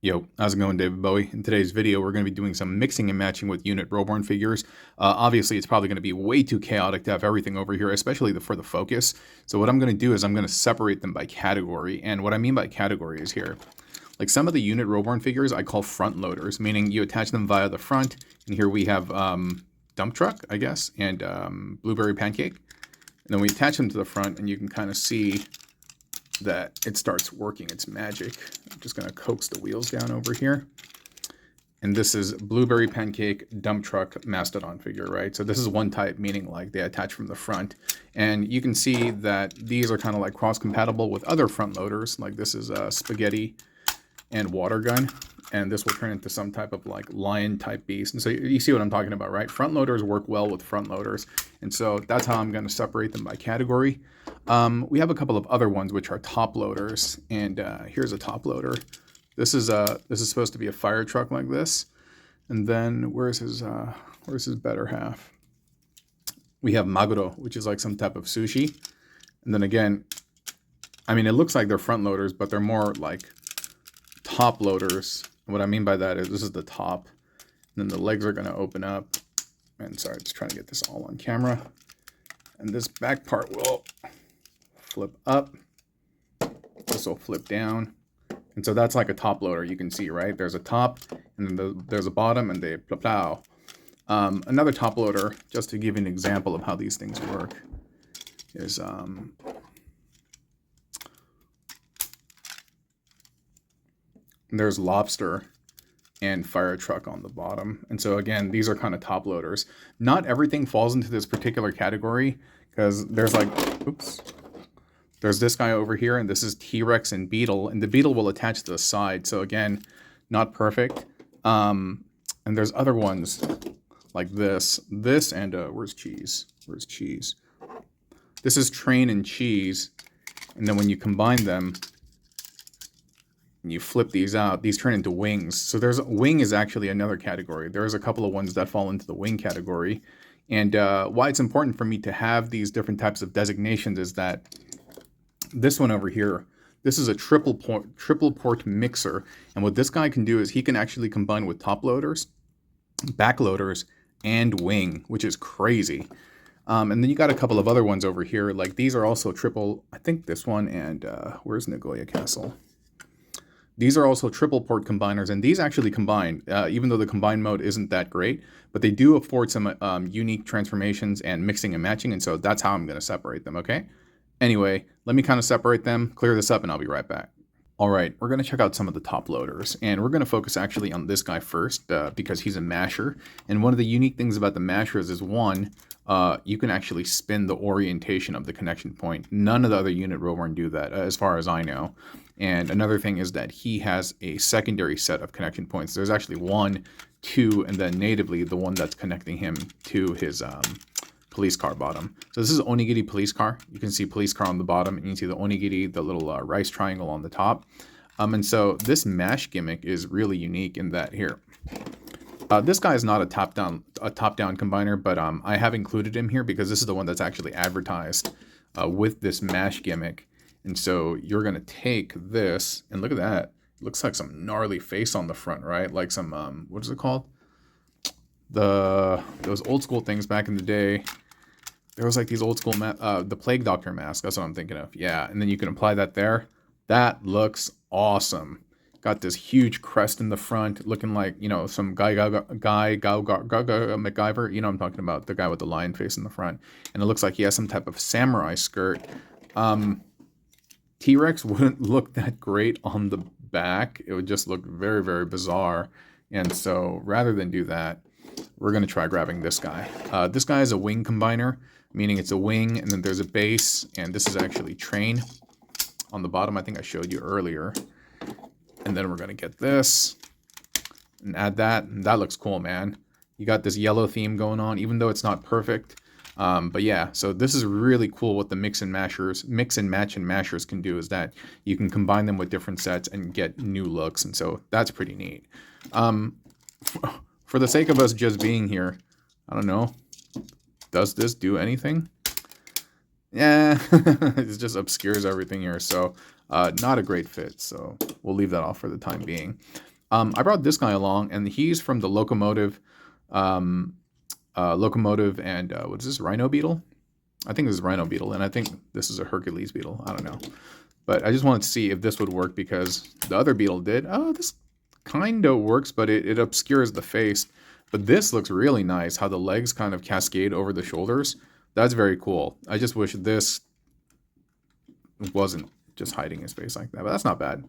Yo, how's it going, David Bowie? In today's video, we're going to be doing some mixing and matching with Unitroborn figures. Obviously, it's probably going to be way too chaotic to have everything over here, especially for the focus. So what I'm going to do is I'm going to separate them by category. And what I mean by category is here. Like some of the Unitroborn figures I call front loaders, meaning you attach them via the front. And here we have dump truck, I guess, and blueberry pancake. And then we attach them to the front, and you can kind of see that it starts working its magic. I'm just going to coax the wheels down over here. And this is blueberry pancake dump truck mastodon figure, right? So this is one type, meaning like they attach from the front. And you can see that these are kind of like cross-compatible with other front loaders. Like this is a spaghetti and water gun. And this will turn into some type of like lion type beast. And so you see what I'm talking about, right? Front loaders work well with front loaders. And so that's how I'm going to separate them by category. We have a couple of other ones which are top loaders. And here's a top loader. This is supposed to be a fire truck like this. And then where's his better half? We have maguro, which is like some type of sushi. And then again, I mean, it looks like they're front loaders, but they're more like top loaders. And what I mean by that is this is the top, and then the legs are going to open up. And sorry, just trying to get this all on camera. And this back part will flip up. This will flip down. And so that's like a top loader. You can see, right? There's a top, and then there's a bottom, and they plow. Another top loader, just to give you an example of how these things work, is there's lobster and fire truck on the bottom. And so again, these are kind of top loaders. Not everything falls into this particular category because there's like, oops, there's this guy over here, and this is T-Rex and Beetle, and the Beetle will attach to the side. So again, not perfect. And there's other ones like this, and where's cheese? Where's cheese? This is train and cheese. And then when you combine them, and you flip these out, these turn into wings. So there's wing is actually another category. There's a couple of ones that fall into the wing category. And why it's important for me to have these different types of designations is that this one over here, this is a triple port mixer. And what this guy can do is he can actually combine with top loaders, back loaders, and wing, which is crazy. And then you got a couple of other ones over here. Like these are also triple, I think this one, and where's Nagoya Castle? These are also triple port combiners, and these actually combine, even though the combine mode isn't that great, but they do afford some unique transformations and mixing and matching, and so that's how I'm going to separate them, okay? Anyway, let me kind of separate them, clear this up, and I'll be right back. All right, we're going to check out some of the top loaders, and we're going to focus actually on this guy first because he's a masher, and one of the unique things about the mashers is one, you can actually spin the orientation of the connection point. None of the other Unitroborn do that, as far as I know. And another thing is that he has a secondary set of connection points. There's actually 1, 2, and then natively the one that's connecting him to his police car bottom. So this is Onigiri police car. You can see police car on the bottom, and you can see the Onigiri, the little rice triangle on the top. And so this mash gimmick is really unique in that here. This guy is not a top-down combiner, but I have included him here because this is the one that's actually advertised with this mash gimmick. And so you're going to take this, and look at that. It looks like some gnarly face on the front, right? Like some, what is it called? Those old school things back in the day. There was like these old school, the Plague Doctor mask. That's what I'm thinking of. Yeah, and then you can apply that there. That looks awesome. Got this huge crest in the front, looking like, you know, some guy MacGyver. You know what I'm talking about, the guy with the lion face in the front. And it looks like he has some type of samurai skirt. T-Rex wouldn't look that great on the back. It would just look very, very bizarre. And so rather than do that, we're going to try grabbing this guy. This guy is a wing combiner, meaning it's a wing, and then there's a base, and this is actually train on the bottom. I think I showed you earlier. And then we're going to get this and add that. And that looks cool, man. You got this yellow theme going on, even though it's not perfect. But yeah, so this is really cool what the mix and match and mashers can do is that you can combine them with different sets and get new looks. And so that's pretty neat. For the sake of us just being here, I don't know, does this do anything? Yeah, it just obscures everything here. So not a great fit. So we'll leave that off for the time being. I brought this guy along, and he's from the Locomotive, Locomotive and what is this, Rhino Beetle? I think this is Rhino Beetle, and I think this is a Hercules Beetle. I don't know. But I just wanted to see if this would work because the other beetle did. Oh, this kind of works, but it obscures the face. But this looks really nice, how the legs kind of cascade over the shoulders. That's very cool. I just wish this wasn't just hiding his face like that, but that's not bad.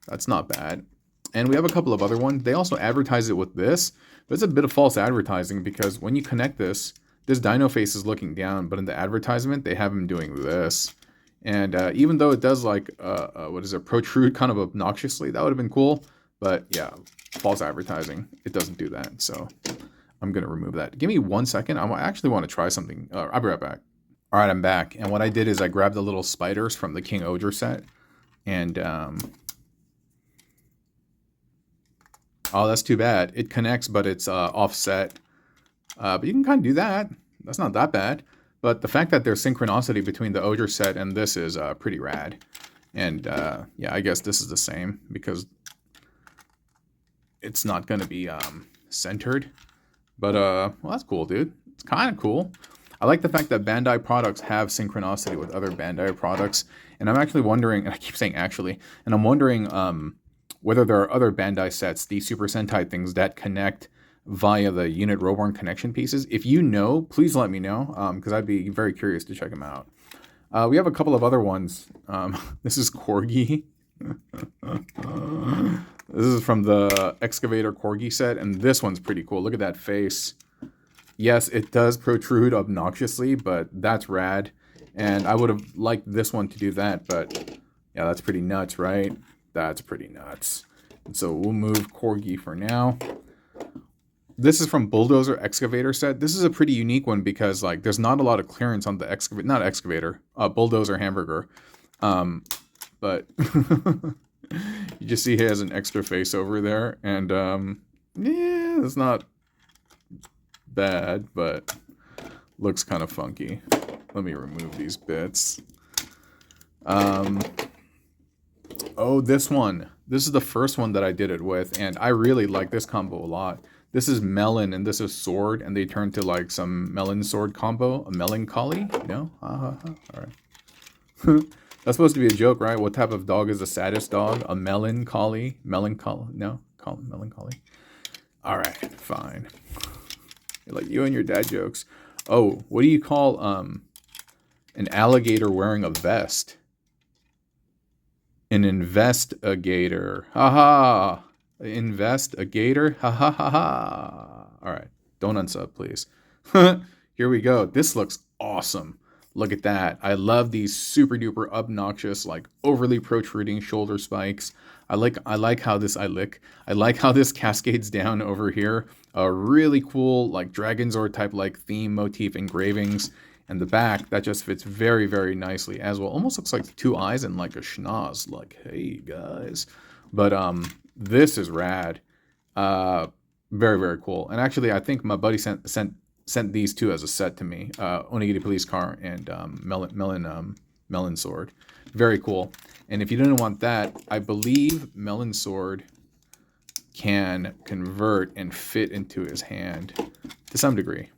That's not bad. And we have a couple of other ones. They also advertise it with this, but it's a bit of false advertising because when you connect this dino face is looking down, but in the advertisement, they have him doing this. And even though it does like, what is it, protrude kind of obnoxiously, that would have been cool. But yeah, false advertising. It doesn't do that. So I'm going to remove that. Give me 1 second. I actually want to try something. I'll be right back. All right, I'm back. And what I did is I grabbed the little spiders from the King Ogre set. And, oh, that's too bad. It connects, but it's offset. But you can kind of do that. That's not that bad. But the fact that there's synchronicity between the Ogre set and this is pretty rad. And yeah, I guess this is the same because it's not going to be centered. But well, that's cool, dude. It's kind of cool. I like the fact that Bandai products have synchronicity with other Bandai products. And I'm actually wondering, and I keep saying actually, and I'm wondering whether there are other Bandai sets, these Super Sentai things that connect via the Unitroborn connection pieces. If you know, please let me know, because I'd be very curious to check them out. We have a couple of other ones. This is Corgi. This is from the Excavator Corgi set, and this one's pretty cool. Look at that face. Yes, it does protrude obnoxiously, but that's rad. And I would have liked this one to do that, but yeah, that's pretty nuts, right? That's pretty nuts. And so we'll move Corgi for now. This is from Bulldozer Excavator set. This is a pretty unique one because like there's not a lot of clearance on the Bulldozer Hamburger. But you just see he has an extra face over there, and yeah, it's not bad, but looks kind of funky. Let me remove these bits. Oh, this one. This is the first one that I did it with, and I really like this combo a lot. This is Melon, and this is Sword, and they turn to like some Melon Sword combo. A Melancholy? No? All right. That's supposed to be a joke, right? What type of dog is the saddest dog? A Melancholy? Melancholy? No? Call it Melancholy. All right, fine. You're like you and your dad jokes. Oh, what do you call an alligator wearing a vest? An investigator. Haha. Investigator. Ha ha ha ha. All right. Don't unsub, please. Here we go. This looks awesome. Look at that. I love these super duper obnoxious, like overly protruding shoulder spikes. I like how this cascades down over here. A really cool like Dragon Zord type like theme motif engravings. And the back, that just fits very, very nicely as well. Almost looks like two eyes and like a schnoz. Like, hey guys. But this is rad. Very, very cool. And actually, I think my buddy sent these two as a set to me. Onigiri Police Car and Melon Sword. Very cool. And if you didn't want that, I believe Melon Sword can convert and fit into his hand to some degree.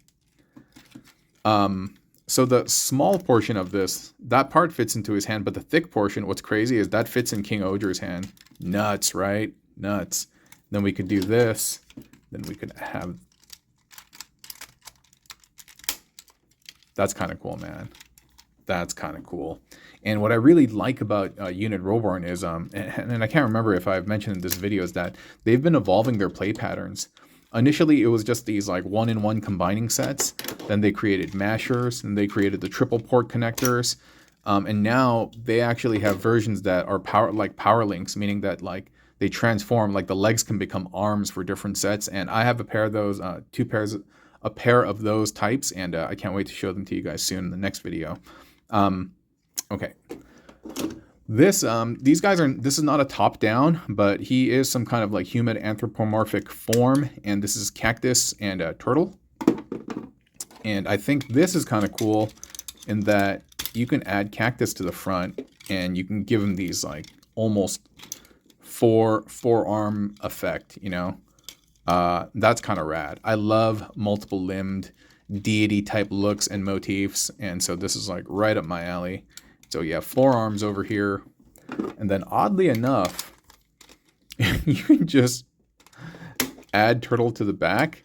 So the small portion of this, that part fits into his hand, but the thick portion, what's crazy is that fits in King Ogre's hand. Nuts, right? Nuts. Then we could do this. Then we could have... That's kind of cool, man. That's kind of cool. And what I really like about Unitroborn is, and I can't remember if I've mentioned in this video, is that they've been evolving their play patterns. Initially, it was just these like one-in-one combining sets. Then they created mashers, and they created the triple port connectors. And now they actually have versions that are power links, meaning that like they transform, like the legs can become arms for different sets. And I have a pair of those, a pair of those types, and I can't wait to show them to you guys soon in the next video. Okay. This is not a top down, but he is some kind of like human anthropomorphic form, and this is cactus and a turtle. And I think this is kind of cool in that you can add cactus to the front, and you can give him these like almost forearm effect, you know. That's kind of rad. I love multiple limbed deity type looks and motifs, and so this is like right up my alley. So yeah, forearms over here, and then oddly enough, you can just add turtle to the back,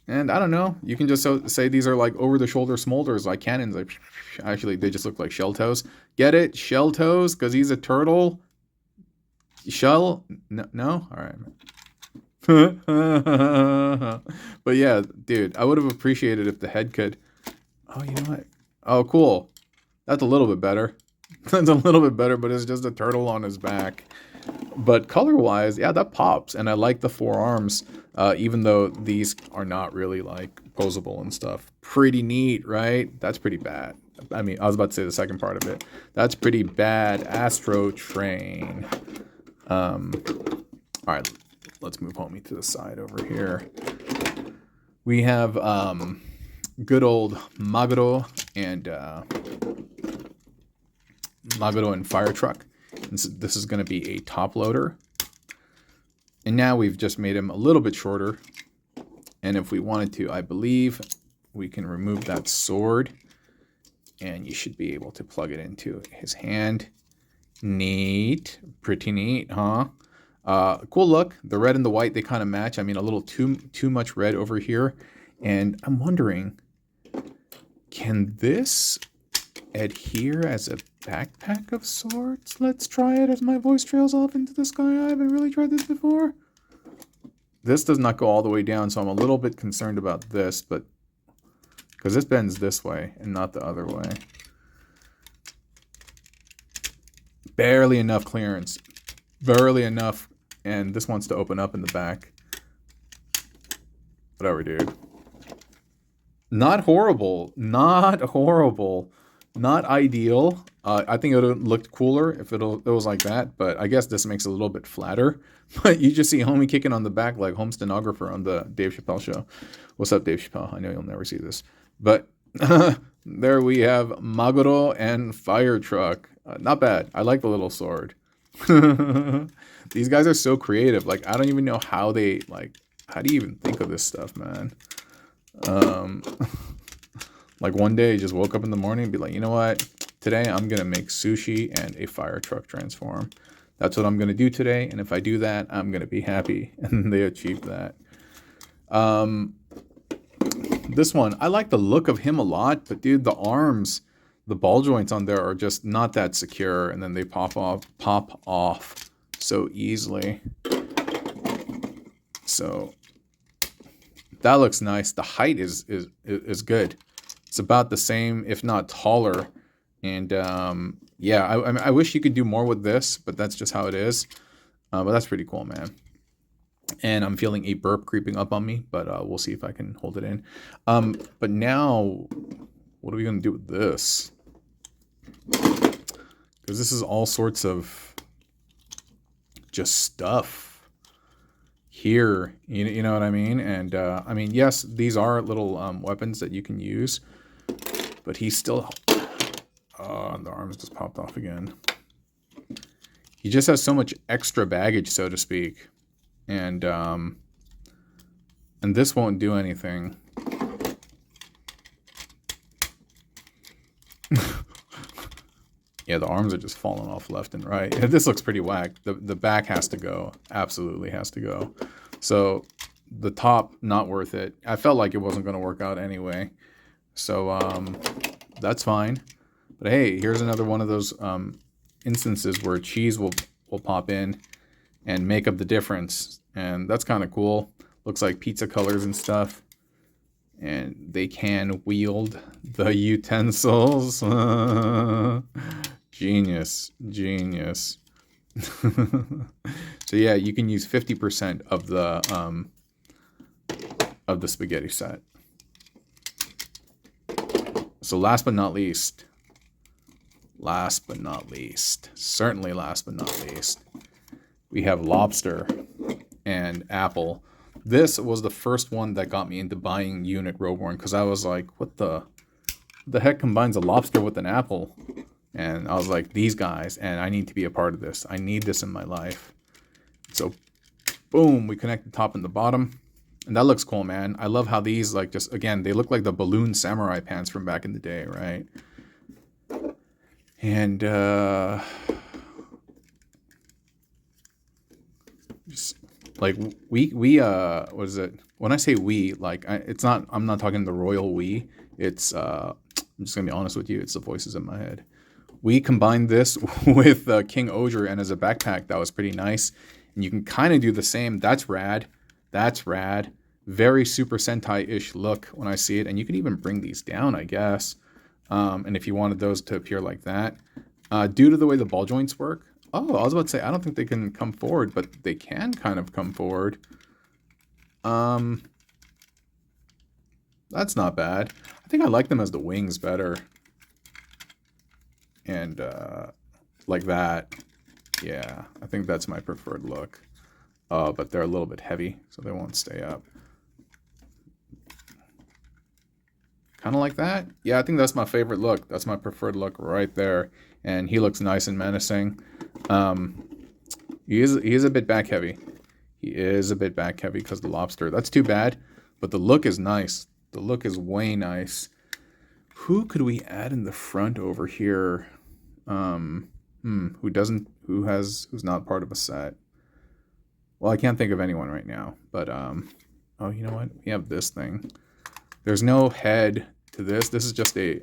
and I don't know, you can just say these are like over the shoulder smolders like cannons. Like, actually they just look like shell toes. Get it? Shell toes, because he's a turtle. Shell? No? All right. But yeah, dude, I would have appreciated if the head could. Oh, you know what? Oh, cool. That's a little bit better. That's a little bit better, but it's just a turtle on his back. But color-wise, yeah, that pops. And I like the forearms, even though these are not really, like, posable and stuff. Pretty neat, right? That's pretty bad. I mean, I was about to say the second part of it. That's pretty bad. Astro Train. All right, let's move homie to the side over here. We have good old Maguro and Fire Truck. This is going to be a top loader. And now we've just made him a little bit shorter. And if we wanted to, I believe we can remove that sword. And you should be able to plug it into his hand. Neat. Pretty neat, huh? Cool look. The red and the white, they kind of match. I mean, a little too much red over here. And I'm wondering, can this adhere as a backpack of sorts? Let's try it as my voice trails off into the sky. I haven't really tried this before. This does not go all the way down, so I'm a little bit concerned about this, but because this bends this way and not the other way. Barely enough clearance. Barely enough. And this wants to open up in the back. Whatever, dude. Not horrible. Not horrible. Not ideal. I think it would have looked cooler if it was like that. But I guess this makes it a little bit flatter. But you just see homie kicking on the back like home stenographer on the Dave Chappelle show. What's up, Dave Chappelle? I know you'll never see this. But there we have Maguro and Fire Truck. Not bad. I like the little sword. These guys are so creative. Like, I don't even know how they, like, how do you even think of this stuff, man? Like one day, just woke up in the morning and be like, you know what? Today, I'm going to make sushi and a fire truck transform. That's what I'm going to do today. And if I do that, I'm going to be happy. And they achieved that. This one, I like the look of him a lot. But, dude, the arms, the ball joints on there are just not that secure. And then they pop off so easily. So that looks nice. The height is good. It's about the same, if not taller. And yeah, I wish you could do more with this, but that's just how it is. But that's pretty cool, man. And I'm feeling a burp creeping up on me, but we'll see if I can hold it in. But now, what are we going to do with this? Because this is all sorts of just stuff here. You know what I mean? And I mean, yes, these are little weapons that you can use. But he's still... the arms just popped off again. He just has so much extra baggage, so to speak. And this won't do anything. Yeah, the arms are just falling off left and right. This looks pretty whack. The back has to go. Absolutely has to go. So the top, not worth it. I felt like it wasn't going to work out anyway. So that's fine. But hey, here's another one of those instances where cheese will pop in and make up the difference. And that's kind of cool. Looks like pizza colors and stuff. And they can wield the utensils. Genius. Genius. So yeah, you can use 50% of the spaghetti set. So last but not least, certainly last but not least, we have lobster and apple. This was the first one that got me into buying Unitroborn because I was like, what the heck combines a lobster with an apple? And I was like, these guys, and I need to be a part of this. I need this in my life. So boom, we connect the top and the bottom. And that looks cool, man. I love how these, like, just, again, they look like the balloon samurai pants from back in the day, right? And, just, like, what is it? When I say we, like, I'm not talking the royal we. It's, I'm just gonna be honest with you, it's the voices in my head. We combined this with King Oger, and as a backpack, that was pretty nice. And you can kind of do the same. That's rad. That's rad. Very Super Sentai-ish look when I see it. And you can even bring these down, I guess. And if you wanted those to appear like that. Due to the way the ball joints work. Oh, I was about to say, I don't think they can come forward, but they can kind of come forward. That's not bad. I think I like them as the wings better. And like that. Yeah, I think that's my preferred look. But they're a little bit heavy, so they won't stay up. Kind of like that. Yeah, I think that's my favorite look. That's my preferred look right there. And he looks nice and menacing. He is a bit back heavy. He is a bit back heavy because the lobster. That's too bad. But the look is nice. The look is way nice. Who could we add in the front over here? Who's not part of a set? Well, I can't think of anyone right now. But oh, you know what? We have this thing. There's no head to this. This is just a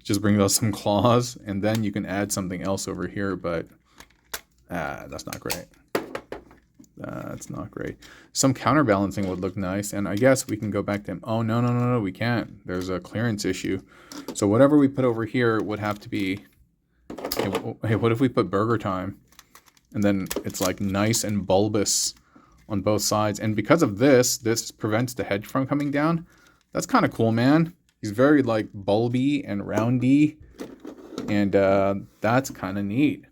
just bring out some claws, and then you can add something else over here, but that's not great. That's not great. Some counterbalancing would look nice, and I guess we can go back to him. Oh, no, we can't. There's a clearance issue. So whatever we put over here would have to be... Hey, what if we put Burger Time? And then it's like nice and bulbous on both sides. And because of this prevents the head from coming down. That's kind of cool, man. He's very like bulby and roundy. And that's kind of neat.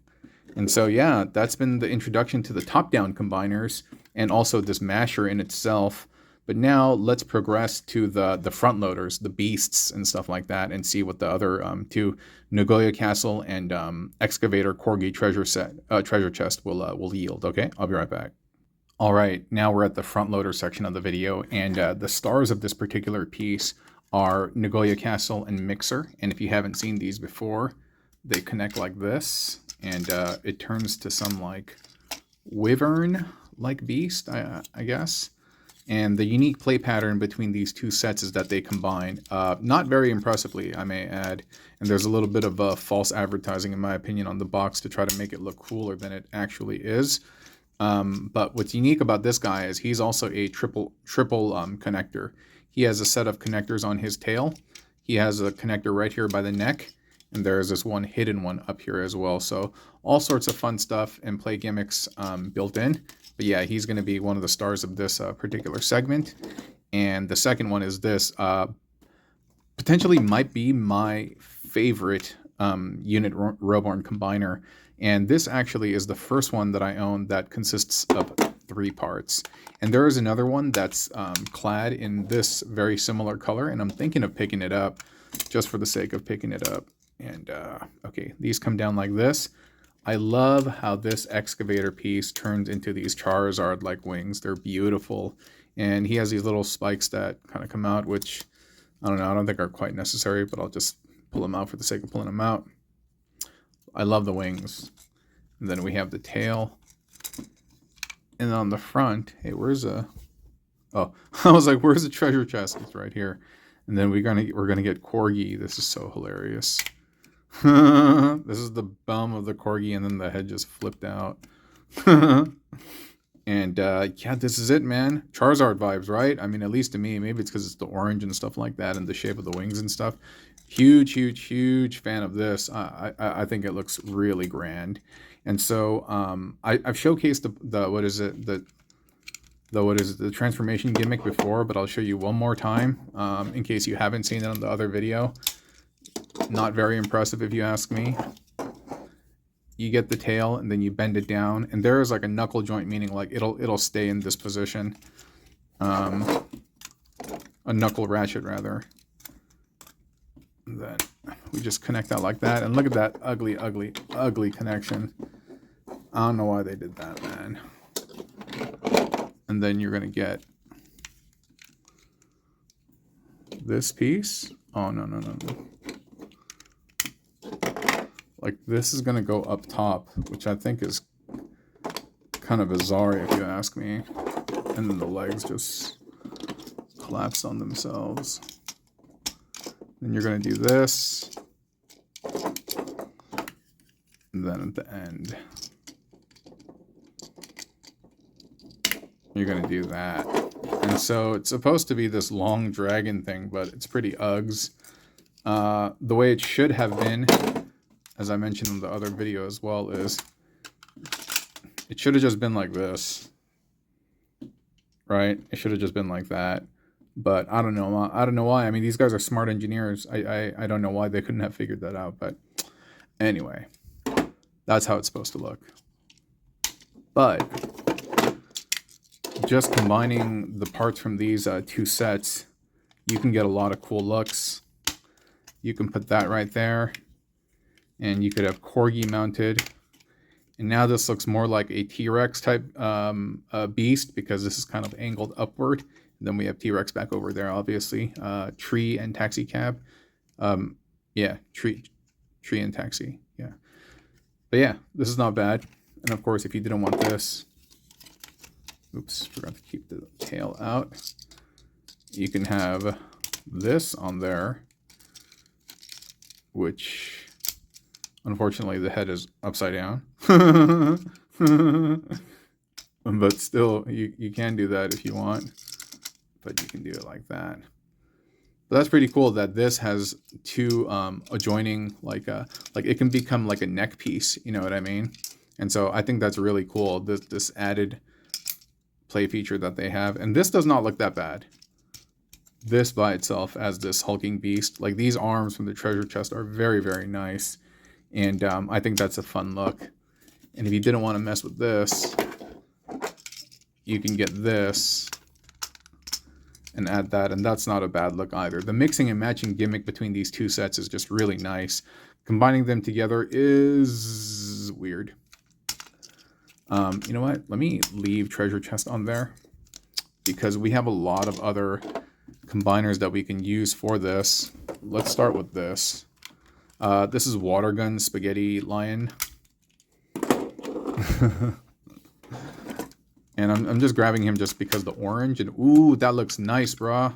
And so, yeah, that's been the introduction to the top-down combiners and also this masher in itself. But now let's progress to the front loaders, the beasts and stuff like that, and see what the other two Nagoya Castle and Excavator Corgi treasure chest will yield. Okay, I'll be right back. All right, now we're at the front loader section of the video, and the stars of this particular piece are Nagoya Castle and Mixer. And if you haven't seen these before, they connect like this. And it turns to some like wyvern-like beast, I guess. And the unique play pattern between these two sets is that they combine, not very impressively, I may add. And there's a little bit of false advertising, in my opinion, on the box to try to make it look cooler than it actually is. But what's unique about this guy is he's also a triple connector. He has a set of connectors on his tail. He has a connector right here by the neck. And there's this one hidden one up here as well. So all sorts of fun stuff and play gimmicks built in. But yeah, he's going to be one of the stars of this particular segment. And the second one is this. Potentially might be my favorite Unitroborn combiner. And this actually is the first one that I own that consists of 3 parts. And there is another one that's clad in this very similar color. And I'm thinking of picking it up just for the sake of picking it up. And, okay, these come down like this. I love how this excavator piece turns into these Charizard-like wings. They're beautiful. And he has these little spikes that kind of come out, which, I don't know, I don't think are quite necessary, but I'll just pull them out for the sake of pulling them out. I love the wings. And then we have the tail. And on the front, hey, where's a... Oh, I was like, where's the treasure chest? It's right here. And then we're gonna get Corgi. This is so hilarious. This is the bum of the Corgi, and then the head just flipped out. And yeah, this is it, man. Charizard vibes, right? I mean, at least to me. Maybe it's because it's the orange and stuff like that, and the shape of the wings and stuff. Huge fan of this. I think it looks really grand. And so I've showcased the transformation gimmick before, but I'll show you one more time in case you haven't seen it on the other video. Not very impressive if you ask me. You get the tail and then you bend it down, and there is like a knuckle joint, meaning like it'll stay in this position. A knuckle ratchet rather. And then we just connect that like that, and look at that ugly connection. I don't know why they did that, man. And then you're going to get this piece. Oh, no. Like, this is going to go up top, which I think is kind of bizarre if you ask me. And then the legs just collapse on themselves. Then you're going to do this. And then at the end, you're going to do that. And so it's supposed to be this long dragon thing, but it's pretty Uggs. The way it should have been, as I mentioned in the other video as well, is it should have just been like this. Right? It should have just been like that. But I don't know. I don't know why. I mean, these guys are smart engineers. I don't know why they couldn't have figured that out. But anyway, that's how it's supposed to look. But just combining the parts from these two sets, you can get a lot of cool looks. You can put that right there. And you could have Corgi mounted. And now this looks more like a T-Rex type beast, because this is kind of angled upward. And then we have T-Rex back over there, obviously. Tree and taxi cab. Yeah, tree and taxi. Yeah. But yeah, this is not bad. And of course, if you didn't want this, oops, forgot to keep the tail out. You can have this on there, which unfortunately the head is upside down. But still, you can do that if you want. But you can do it like that. But that's pretty cool that this has two adjoining, like it can become like a neck piece, you know what I mean? And so I think that's really cool, this added play feature that they have. And this does not look that bad. This by itself as this hulking beast, like these arms from the treasure chest are very, very nice. And I think that's a fun look. And if you didn't want to mess with this, you can get this and add that, and that's not a bad look either. The mixing and matching gimmick between these two sets is just really nice. Combining them together is weird. You know what? Let me leave treasure chest on there, because we have a lot of other combiners that we can use for this. Let's start with this. This is Water Gun Spaghetti Lion. And I'm just grabbing him just because the orange. And ooh, that looks nice, brah.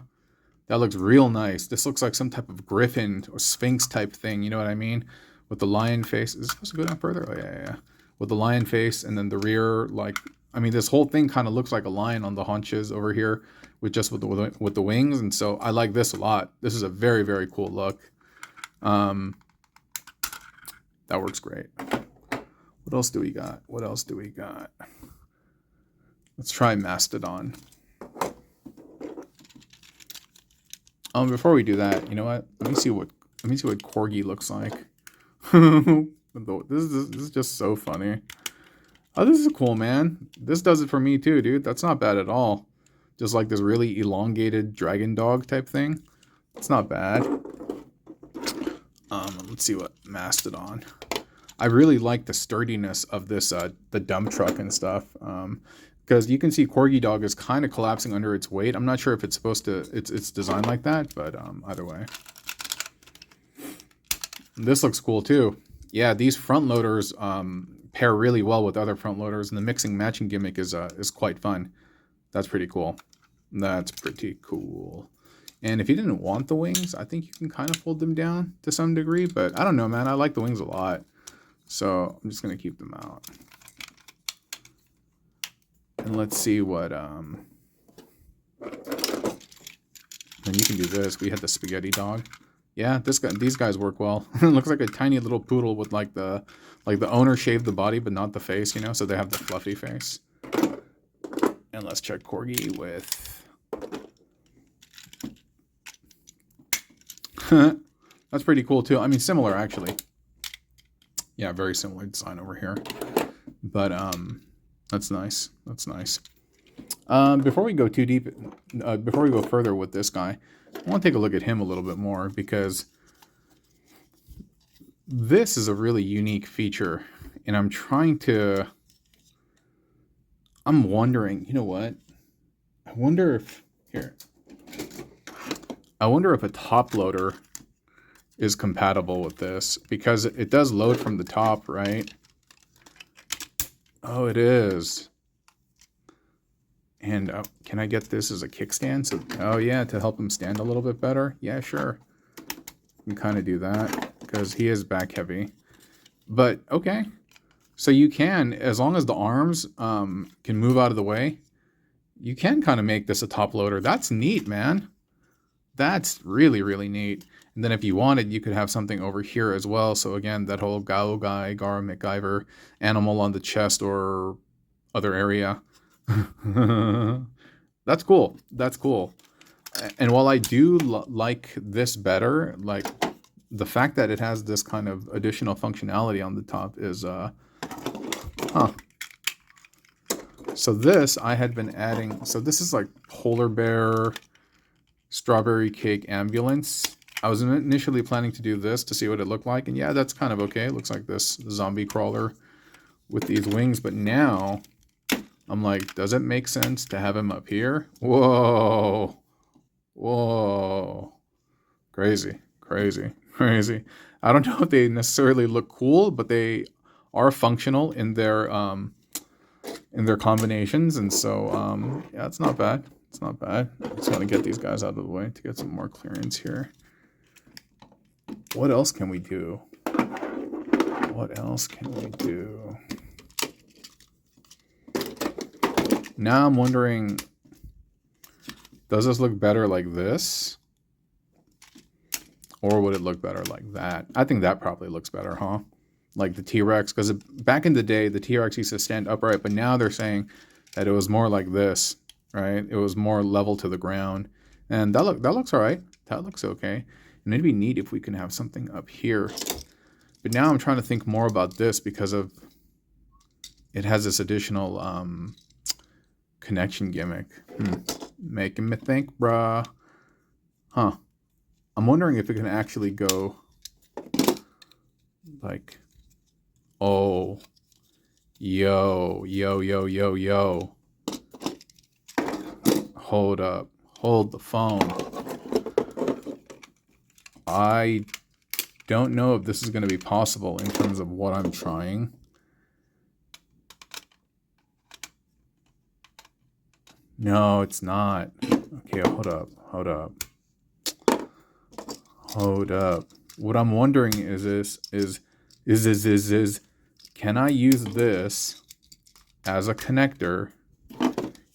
That looks real nice. This looks like some type of griffin or sphinx type thing. You know what I mean? With the lion face. Is it supposed to go down further? Oh, yeah. With the lion face and then the rear, like, I mean, this whole thing kind of looks like a lion on the haunches over here with the wings. And so I like this a lot. This is a very, very cool look. That works great. What else do we got? Let's try Mastodon. Before we do that, you know what? Let me see what Corgi looks like. This is just so funny. Oh, this is cool, man. This does it for me too, dude. That's not bad at all. Just like this really elongated dragon dog type thing. It's not bad. Let's see what Mastodon. I really like the sturdiness of this, the dump truck and stuff. Because you can see Corgi Dog is kind of collapsing under its weight. I'm not sure if it's supposed to, it's designed like that, but either way. This looks cool too. Yeah, these front loaders pair really well with other front loaders, and the mixing matching gimmick is quite fun. That's pretty cool. That's pretty cool. And if you didn't want the wings, I think you can kind of fold them down to some degree, but I don't know, man. I like the wings a lot. So I'm just going to keep them out. And let's see what, then you can do this. We had the spaghetti dog. Yeah, these guys work well. It looks like a tiny little poodle with like the owner shaved the body, but not the face, you know? So they have the fluffy face. And let's check Corgi with, that's pretty cool too. I mean, similar actually. Yeah, very similar design over here. But, that's nice. That's nice. Before we go too deep, before we go further with this guy, I want to take a look at him a little bit more, because this is a really unique feature, and I'm trying to I'm wondering, you know what? I wonder if, here, I wonder if a top loader is compatible with this, because it does load from the top, right? Oh, it is. And can I get this as a kickstand? So, oh yeah, to help him stand a little bit better. Yeah, sure. You can kind of do that because he is back heavy. But okay, so you can, as long as the arms can move out of the way, you can kind of make this a top loader. That's neat, man. That's really, really neat. And then if you wanted, you could have something over here as well. So again, that whole Gao Guy, Gar MacGyver animal on the chest or other area. That's cool. That's cool. And while I do like this better, like the fact that it has this kind of additional functionality on the top is, huh. So this I had been adding, so this is like polar bear, strawberry cake ambulance. I was initially planning to do this to see what it looked like. And yeah, that's kind of okay. It looks like this zombie crawler with these wings. But now I'm like, does it make sense to have him up here? Whoa. Whoa. Crazy. Crazy. Crazy. I don't know if they necessarily look cool, but they are functional in their combinations. And so, yeah, it's not bad. It's not bad. I'm just going to get these guys out of the way to get some more clearance here. What else can we do? What else can we do? Now I'm wondering, does this look better like this? Or would it look better like that? I think that probably looks better, huh? Like the T-Rex, because back in the day, the T-Rex used to stand upright, but now they're saying that it was more like this, right? It was more level to the ground. And that looks all right. That looks okay. And it'd be neat if we can have something up here. But now I'm trying to think more about this because of it has this additional connection gimmick. Making me think, bruh. Huh. I'm wondering if it can actually go like, oh, yo. Hold up. Hold the phone. I don't know if this is going to be possible in terms of what I'm trying. No, it's not. Okay, hold up. What I'm wondering is can I use this as a connector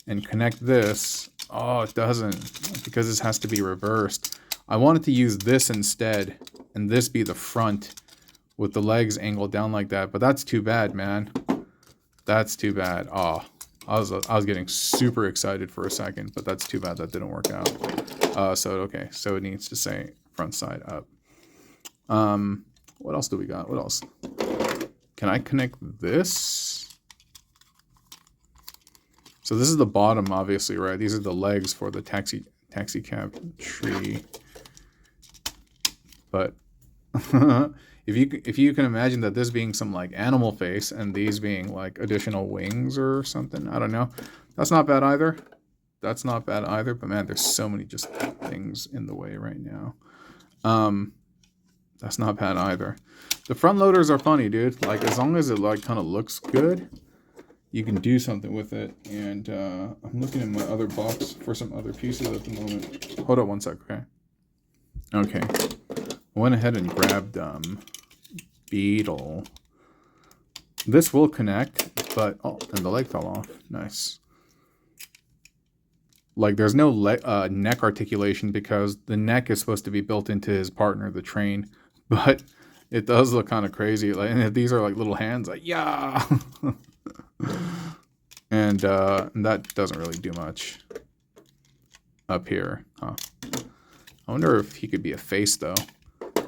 and connect this? Oh, it doesn't, because this has to be reversed. I wanted to use this instead, and this be the front with the legs angled down like that, but that's too bad, man. That's too bad. Oh, I was getting super excited for a second, but that's too bad that didn't work out. So it needs to say front side up. What else do we got? What else? Can I connect this? So this is the bottom, obviously, right? These are the legs for the taxi cab tree. But if you can imagine that this being some like animal face and these being like additional wings or something, I don't know. That's not bad either. That's not bad either. But man, there's so many just things in the way right now. That's not bad either. The front loaders are funny, dude. Like, as long as it like kind of looks good, you can do something with it. And I'm looking in my other box for some other pieces at the moment. Hold on one sec, okay? Okay. I went ahead and grabbed Beetle. This will connect, but oh, and the leg fell off. Nice. Like, there's no neck articulation because the neck is supposed to be built into his partner, the train. But it does look kind of crazy. Like, and these are like little hands, like, yeah. And that doesn't really do much up here. Huh. I wonder if he could be a face, though.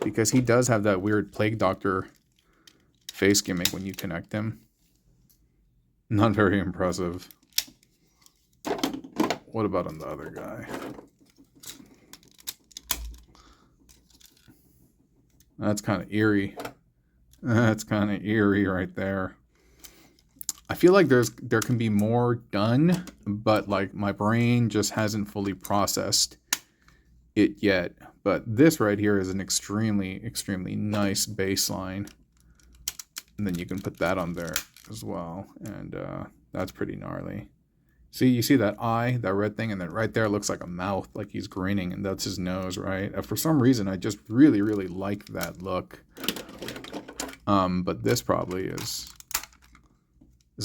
Because he does have that weird Plague Doctor face gimmick when you connect him. Not very impressive. What about on the other guy? That's kind of eerie. That's kind of eerie right there. I feel like there can be more done, but like my brain just hasn't fully processed it yet. But this right here is an extremely, extremely nice baseline. And then you can put that on there as well. And that's pretty gnarly. See, you see that eye, that red thing, and then right there looks like a mouth, like he's grinning, and that's his nose, right? For some reason, I just really, really like that look. But this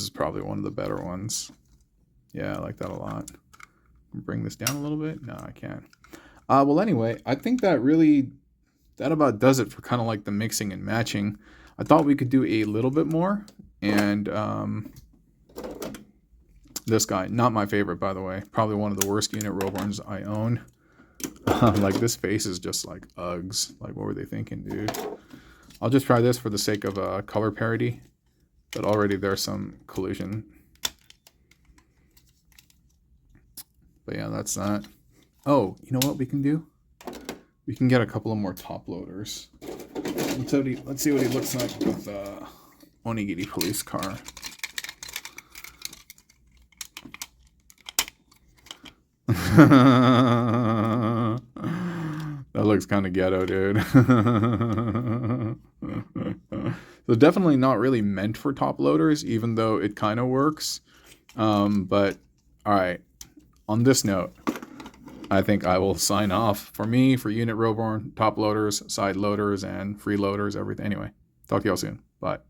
is probably one of the better ones. Yeah, I like that a lot. Bring this down a little bit. No, I can't. Well, anyway, I think that about does it for kind of like the mixing and matching. I thought we could do a little bit more, and this guy, not my favorite, by the way. Probably one of the worst Unitroborns I own. Like, this face is just like Uggs. Like, what were they thinking, dude? I'll just try this for the sake of color parity. But already there's some collision. But yeah, that's that. Oh, you know what we can do? We can get a couple of more top loaders. Let's see what he looks like with Onigiri police car. That looks kind of ghetto, dude. So definitely not really meant for top loaders, even though it kind of works. But all right, on this note, I think I will sign off. For me, for Unitroborn, top loaders, side loaders, and free loaders, everything. Anyway, talk to y'all soon. Bye.